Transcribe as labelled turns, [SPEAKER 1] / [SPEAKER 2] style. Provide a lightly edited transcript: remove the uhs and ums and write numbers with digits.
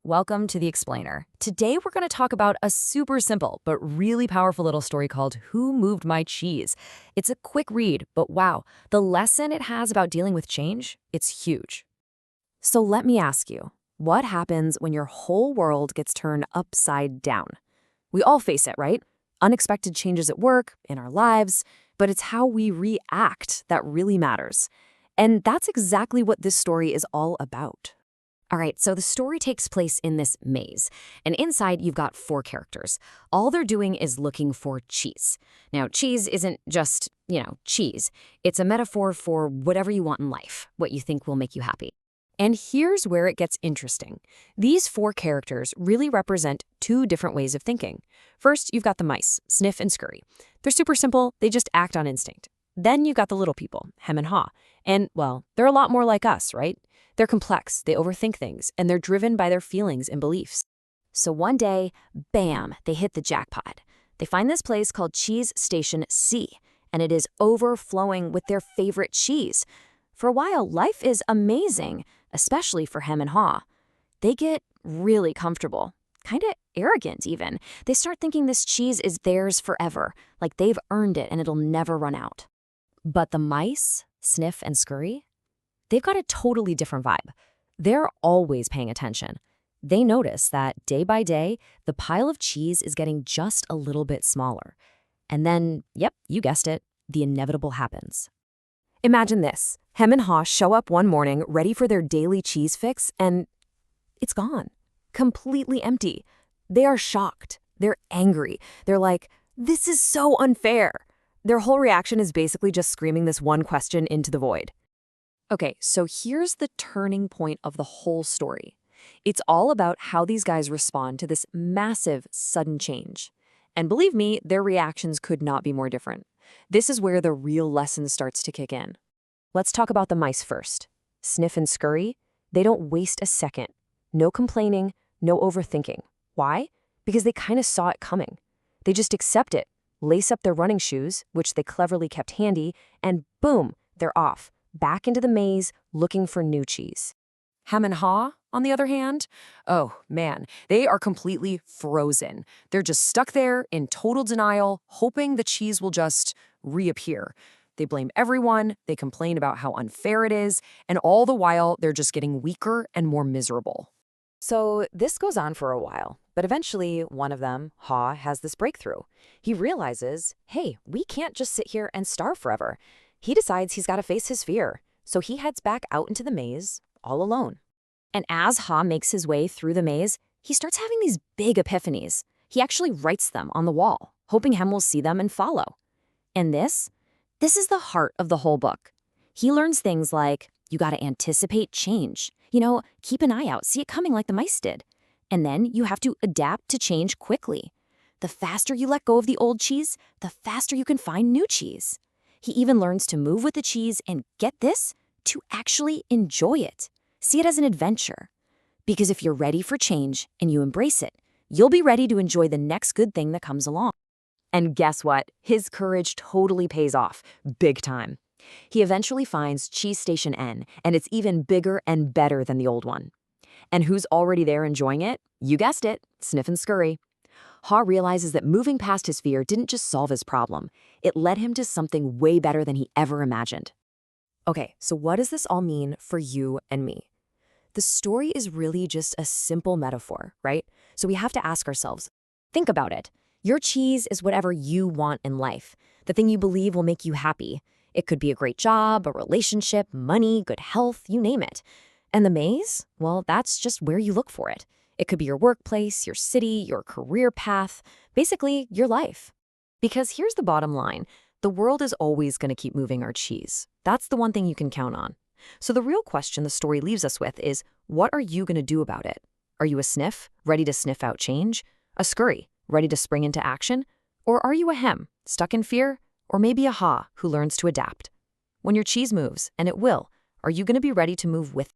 [SPEAKER 1] Welcome to The Explainer. Today we're going to talk about a super simple but really powerful little story called Who Moved My Cheese? It's a quick read, but wow, the lesson it has about dealing with change, it's huge. So let me ask you, what happens when your whole world gets turned upside down? We all face it, right? Unexpected changes at work, in our lives, but it's how we react that really matters. And that's exactly what this story is all about. All right, so the story takes place in this maze, and inside you've got four characters. All they're doing is looking for cheese. Now, cheese isn't just, cheese. It's a metaphor for whatever you want in life, what you think will make you happy. And here's where it gets interesting. These four characters really represent two different ways of thinking. First, you've got the mice, Sniff and Scurry. They're super simple, they just act on instinct. Then you've got the little people, Hem and Haw. And, well, they're a lot more like us, right? They're complex, they overthink things, and they're driven by their feelings and beliefs. So one day, bam, they hit the jackpot. They find this place called Cheese Station C, and it is overflowing with their favorite cheese. For a while, life is amazing, especially for Hem and Haw. They get really comfortable, kind of arrogant even. They start thinking this cheese is theirs forever, like they've earned it and it'll never run out. But the mice, Sniff and Scurry, they've got a totally different vibe. They're always paying attention. They notice that day by day, the pile of cheese is getting just a little bit smaller. And then, yep, you guessed it, the inevitable happens. Imagine this. Hem and Haw show up one morning ready for their daily cheese fix, and it's gone. Completely empty. They are shocked. They're angry. They're like, this is so unfair. Their whole reaction is basically just screaming this one question into the void. Okay, so here's the turning point of the whole story. It's all about how these guys respond to this massive, sudden change. And believe me, their reactions could not be more different. This is where the real lesson starts to kick in. Let's talk about the mice first. Sniff and Scurry, they don't waste a second. No complaining, no overthinking. Why? Because they kind of saw it coming. They just accept it, lace up their running shoes, which they cleverly kept handy, and boom, they're off. Back into the maze, looking for new cheese. Hem and Haw, on the other hand, oh man, they are completely frozen. They're just stuck there in total denial, hoping the cheese will just reappear. They blame everyone, they complain about how unfair it is, and all the while they're just getting weaker and more miserable. So this goes on for a while, but eventually one of them, Haw, has this breakthrough. He realizes, hey, we can't just sit here and starve forever. He decides he's got to face his fear, so he heads back out into the maze, all alone. And as Haw makes his way through the maze, he starts having these big epiphanies. He actually writes them on the wall, hoping Hem will see them and follow. And this is the heart of the whole book. He learns things like, you got to anticipate change. Keep an eye out, see it coming like the mice did. And then you have to adapt to change quickly. The faster you let go of the old cheese, the faster you can find new cheese. He even learns to move with the cheese and, get this, to actually enjoy it. See it as an adventure. Because if you're ready for change and you embrace it, you'll be ready to enjoy the next good thing that comes along. And guess what? His courage totally pays off, big time. He eventually finds Cheese Station N, and it's even bigger and better than the old one. And who's already there enjoying it? You guessed it, Sniff and Scurry. Haw realizes that moving past his fear didn't just solve his problem. It led him to something way better than he ever imagined. Okay, so what does this all mean for you and me? The story is really just a simple metaphor, right? So we have to ask ourselves, think about it. Your cheese is whatever you want in life, the thing you believe will make you happy. It could be a great job, a relationship, money, good health, you name it. And the maze? Well, that's just where you look for it. It could be your workplace, your city, your career path, basically your life. Because here's the bottom line. The world is always going to keep moving our cheese. That's the one thing you can count on. So the real question the story leaves us with is, what are you going to do about it? Are you a Sniff, ready to sniff out change? A Scurry, ready to spring into action? Or are you a Hem, stuck in fear? Or maybe a Haw, who learns to adapt? When your cheese moves, and it will, are you going to be ready to move with